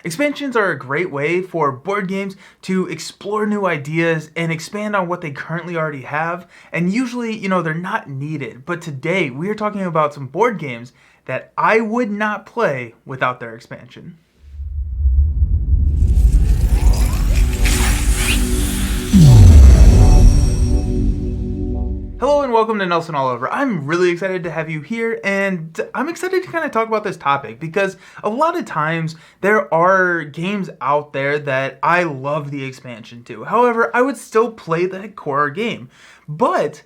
Expansions are a great way for board games to explore new ideas and expand on what they currently already have. And usually, they're not needed. But today, we are talking about some board games that I would not play without their expansion. Hello and welcome to Nelson All Over. I'm really excited to have you here, and I'm excited to kind of talk about this topic because a lot of times there are games out there that I love the expansion to. However, I would still play the core game. But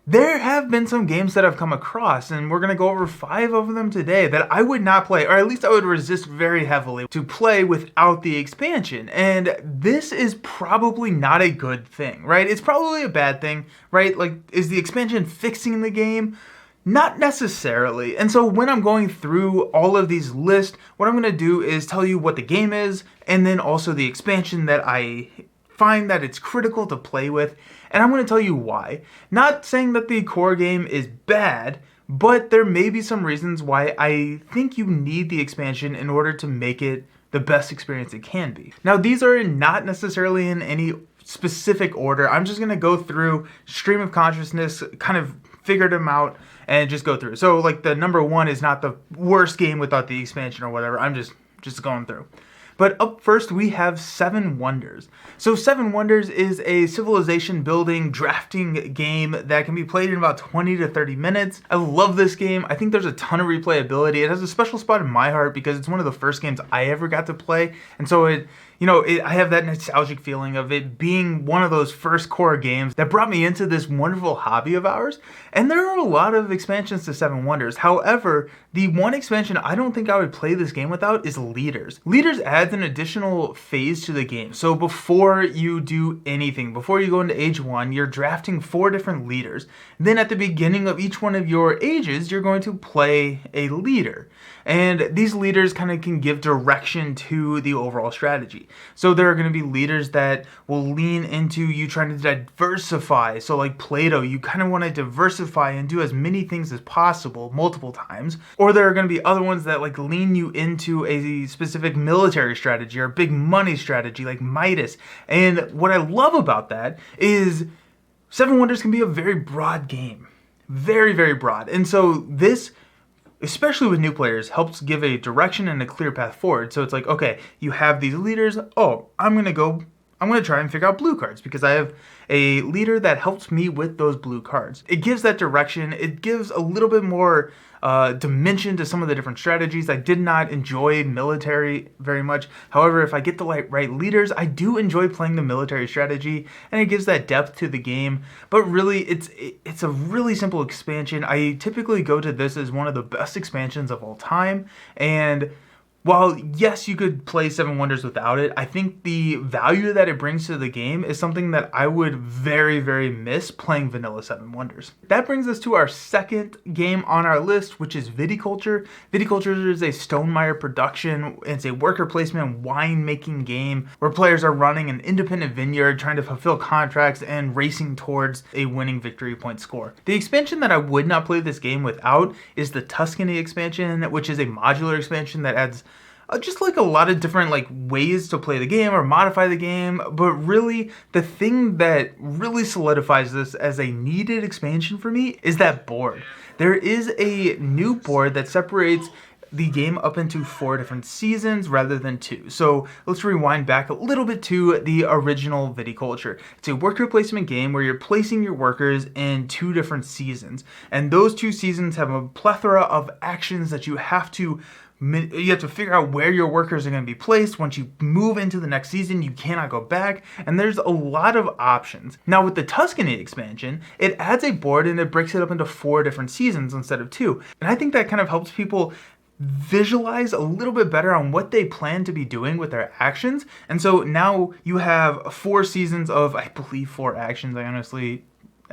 there have been some games that I've come across, and we're going to go over 5 of them today that I would not play, or at least I would resist very heavily to play without the expansion. And this is probably not a good thing, right? It's probably a bad thing, right? Like, is the expansion fixing the game? Not necessarily. And so when I'm going through all of these lists, what I'm going to do is tell you what the game is, and then also the expansion that I find that it's critical to play with, and I'm going to tell you why. Not saying that the core game is bad, but there may be some reasons why I think you need the expansion in order to make it the best experience it can be. Now, these are not necessarily in any specific order. I'm just going to go through stream of consciousness, kind of figure them out, and just go through. So, like, the number 1 is not the worst game without the expansion or whatever. I'm just going through. But up first, we have Seven Wonders. So Seven Wonders is a civilization building drafting game that can be played in about 20 to 30 minutes. I love this game. I think there's a ton of replayability. It has a special spot in my heart because it's one of the first games I ever got to play. And so I have that nostalgic feeling of it being one of those first core games that brought me into this wonderful hobby of ours. And there are a lot of expansions to Seven Wonders. However, the one expansion I don't think I would play this game without is Leaders. Leaders adds an additional phase to the game. So before you do anything, before you go into age 1, you're drafting 4 different leaders. Then at the beginning of each one of your ages, you're going to play a leader. And these leaders kind of can give direction to the overall strategy. So there are going to be leaders that will lean into you trying to diversify. So like Plato, you kind of want to diversify and do as many things as possible multiple times. Or there are going to be other ones that like lean you into a specific military strategy or big money strategy like Midas. And what I love about that is Seven Wonders can be a very broad game. Very, very broad. And so this, especially with new players, helps give a direction and a clear path forward. So it's like, okay, you have these leaders. Oh, I'm going to try and figure out blue cards because I have a leader that helps me with those blue cards. It gives that direction. It gives a little bit more dimension to some of the different strategies. I did not enjoy military very much. However, if I get the right leaders, I do enjoy playing the military strategy, and it gives that depth to the game. But really, it's a really simple expansion. I typically go to this as one of the best expansions of all time, and while, yes, you could play Seven Wonders without it, I think the value that it brings to the game is something that I would very, very miss playing vanilla Seven Wonders. That brings us to our second game on our list, which is Viticulture. Viticulture is a Stonemaier production. It's a worker placement wine-making game where players are running an independent vineyard, trying to fulfill contracts and racing towards a winning victory point score. The expansion that I would not play this game without is the Tuscany expansion, which is a modular expansion that adds just like a lot of different like ways to play the game or modify the game. But really, the thing that really solidifies this as a needed expansion for me is that board. There is a new board that separates the game up into 4 different seasons rather than 2. So let's rewind back a little bit to the original Viticulture. It's a worker placement game where you're placing your workers in 2 different seasons. And those 2 seasons have a plethora of actions that you have to figure out where your workers are going to be placed. Once you move into the next season, you cannot go back, and there's a lot of options. Now with the Tuscany expansion, it adds a board and it breaks it up into 4 different seasons instead of 2. And I think that kind of helps people visualize a little bit better on what they plan to be doing with their actions. And so now you have 4 seasons of, I believe, 4 actions. I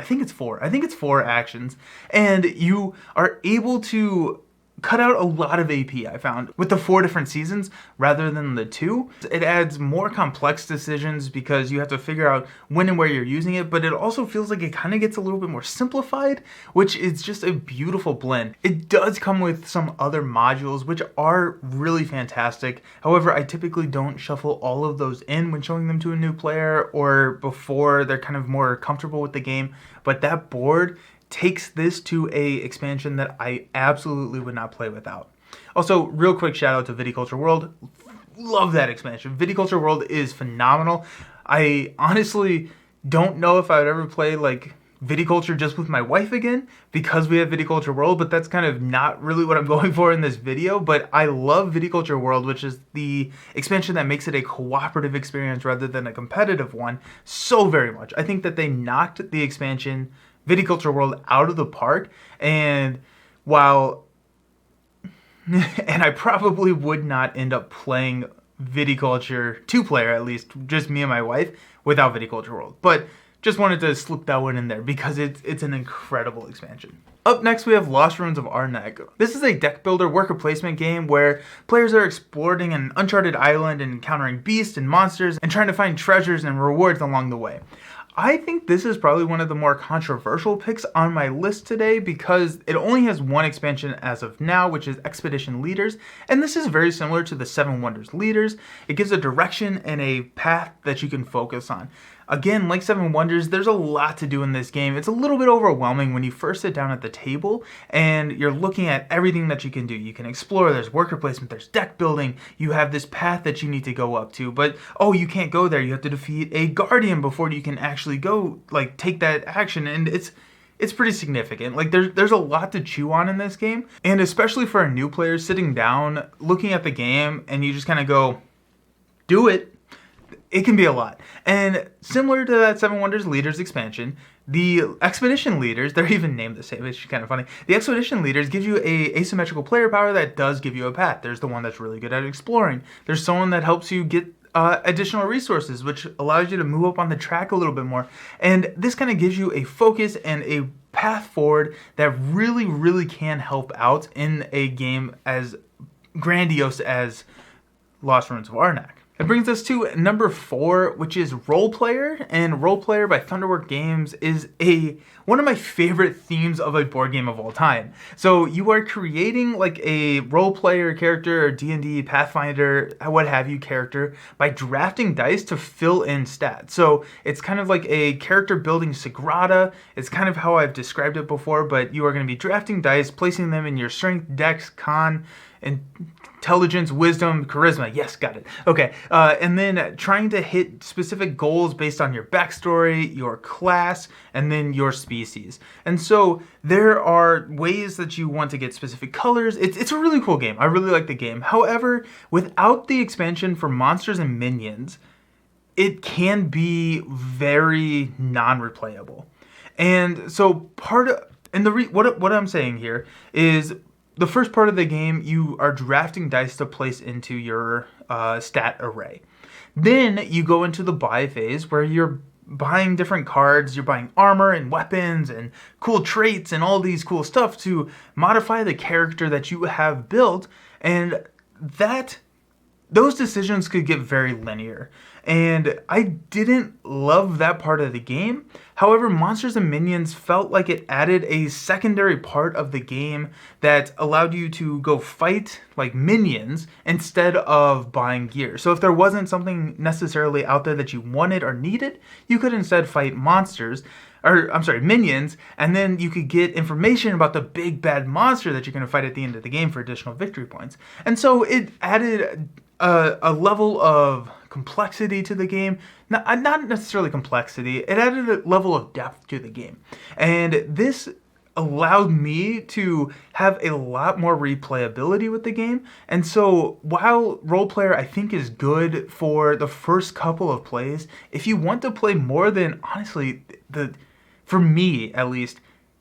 think it's 4. I think it's 4 actions. And you are able to cut out a lot of AP, I found. With the 4 different seasons rather than the 2, it adds more complex decisions because you have to figure out when and where you're using it, but it also feels like it kind of gets a little bit more simplified, which is just a beautiful blend. It does come with some other modules, which are really fantastic. However, I typically don't shuffle all of those in when showing them to a new player or before they're kind of more comfortable with the game, but that board takes this to a expansion that I absolutely would not play without. Also, real quick shout out to Viticulture World. Love that expansion. Viticulture World is phenomenal. I honestly don't know if I would ever play like Viticulture just with my wife again because we have Viticulture World, but that's kind of not really what I'm going for in this video. But I love Viticulture World, which is the expansion that makes it a cooperative experience rather than a competitive one, so very much. I think that they knocked the expansion Viticulture World out of the park, and while and I probably would not end up playing Viticulture 2-player, at least just me and my wife, without Viticulture World, but just wanted to slip that one in there because it's an incredible expansion. Up next we have Lost Ruins of Arnak. This is a deck builder worker placement game where players are exploring an uncharted island and encountering beasts and monsters and trying to find treasures and rewards along the way. I think this is probably one of the more controversial picks on my list today because it only has one expansion as of now, which is Expedition Leaders, and this is very similar to the Seven Wonders Leaders. It gives a direction and a path that you can focus on. Again, like Seven Wonders, there's a lot to do in this game. It's a little bit overwhelming when you first sit down at the table and you're looking at everything that you can do. You can explore, there's worker placement, there's deck building, you have this path that you need to go up to, but oh, you can't go there. You have to defeat a guardian before you can actually go, like, take that action, and it's pretty significant. Like, there's a lot to chew on in this game, and especially for a new player sitting down, looking at the game, and you just kind of go, do it. It can be a lot. And similar to that Seven Wonders Leaders expansion, the Expedition Leaders, they're even named the same, it's kind of funny. The Expedition Leaders gives you a asymmetrical player power that does give you a path. There's the one that's really good at exploring. There's someone that helps you get additional resources, which allows you to move up on the track a little bit more. And this kind of gives you a focus and a path forward that really, really can help out in a game as grandiose as Lost Ruins of Arnak. It brings us to number 4, which is Role Player, and Role Player by Thunderwork Games is one of my favorite themes of a board game of all time. So you are creating like a role player character or D&D, Pathfinder, what have you character by drafting dice to fill in stats. So it's kind of like a character building Sagrada. It's kind of how I've described it before, but you are going to be drafting dice, placing them in your strength, dex, con, and intelligence, wisdom, charisma. Yes, got it. Okay. And then trying to hit specific goals based on your backstory, your class, and then your species. And so there are ways that you want to get specific colors. It's a really cool game. I really like the game. However, without the expansion for monsters and minions, it can be very non-replayable. And so what I'm saying here is, the first part of the game, you are drafting dice to place into your stat array. Then you go into the buy phase where you're buying different cards, you're buying armor and weapons and cool traits and all these cool stuff to modify the character that you have built, and those decisions could get very linear. And I didn't love that part of the game. However, Monsters and Minions felt like it added a secondary part of the game that allowed you to go fight like minions instead of buying gear. So if there wasn't something necessarily out there that you wanted or needed, you could instead fight minions, and then you could get information about the big bad monster that you're going to fight at the end of the game for additional victory points. And so it added a level of complexity to the game. Not necessarily complexity, it added a level of depth to the game. And this allowed me to have a lot more replayability with the game. And so while Role Player I think is good for the first couple of plays, if you want to play more than, honestly, for me at least,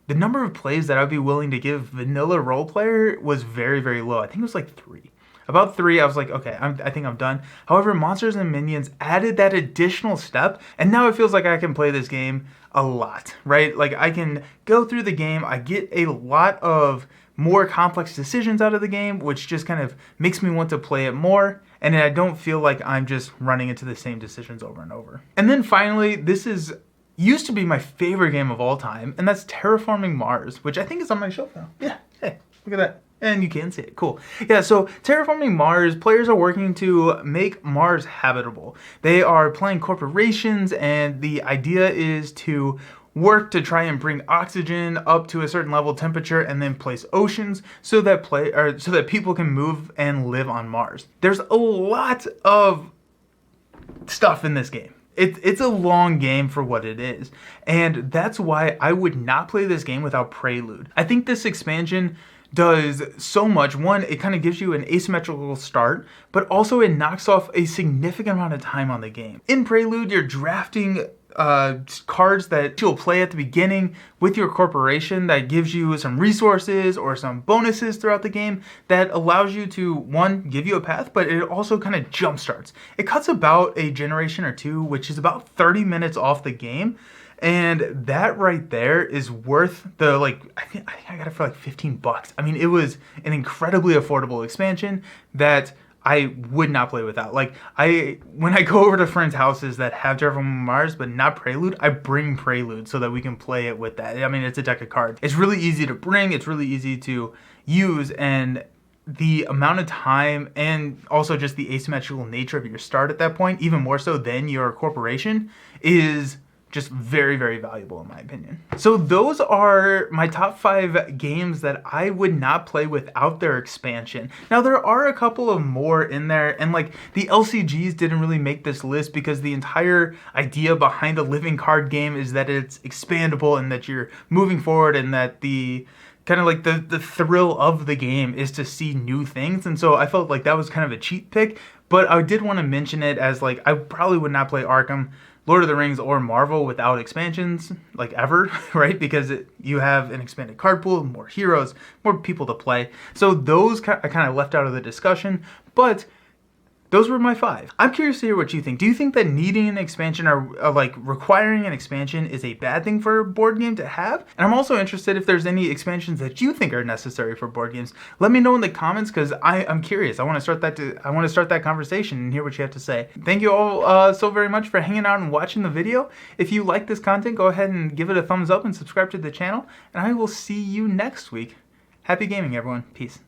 the number of plays that I'd be willing to give vanilla Role Player was very, very low. I think it was like 3. About 3, I was like, okay, I think I'm done. However, Monsters and Minions added that additional step, and now it feels like I can play this game a lot, right? Like, I can go through the game, I get a lot of more complex decisions out of the game, which just kind of makes me want to play it more, and I don't feel like I'm just running into the same decisions over and over. And then finally, this is used to be my favorite game of all time, and that's Terraforming Mars, which I think is on my shelf now. Yeah, hey, look at that. And you can see it, cool. Yeah, so Terraforming Mars, players are working to make Mars habitable. They are playing corporations, and the idea is to work to try and bring oxygen up to a certain level of temperature and then place oceans so that people can move and live on Mars. There's a lot of stuff in this game. It's a long game for what it is, and that's why I would not play this game without Prelude. I think this expansion does so much. One, it kind of gives you an asymmetrical start, but also it knocks off a significant amount of time on the game. In Prelude, you're drafting cards that you'll play at the beginning with your corporation that gives you some resources or some bonuses throughout the game that allows you to, one, give you a path, but it also kind of jumpstarts. It cuts about a generation or two, which is about 30 minutes off the game. And that right there is worth the, I think I got it for like $15. I mean, it was an incredibly affordable expansion that I would not play without. When I go over to friends' houses that have Terraforming Mars but not Prelude, I bring Prelude so that we can play it with that. I mean, it's a deck of cards. It's really easy to bring, it's really easy to use, and the amount of time and also just the asymmetrical nature of your start at that point, even more so than your corporation, is just very, very valuable in my opinion. So those are my top 5 games that I would not play without their expansion. Now there are a couple of more in there, and the LCGs didn't really make this list because the entire idea behind a living card game is that it's expandable and that you're moving forward, and that the kind of the thrill of the game is to see new things. And so I felt like that was kind of a cheap pick, but I did want to mention it as I probably would not play Arkham, Lord of the Rings, or Marvel without expansions, ever, right? Because you have an expanded card pool, more heroes, more people to play. So those I kind of left out of the discussion, but those were my 5. I'm curious to hear what you think. Do you think that needing an expansion or requiring an expansion is a bad thing for a board game to have? And I'm also interested if there's any expansions that you think are necessary for board games. Let me know in the comments because I'm curious. I want to start that conversation and hear what you have to say. Thank you all so very much for hanging out and watching the video. If you like this content, go ahead and give it a thumbs up and subscribe to the channel. And I will see you next week. Happy gaming, everyone. Peace.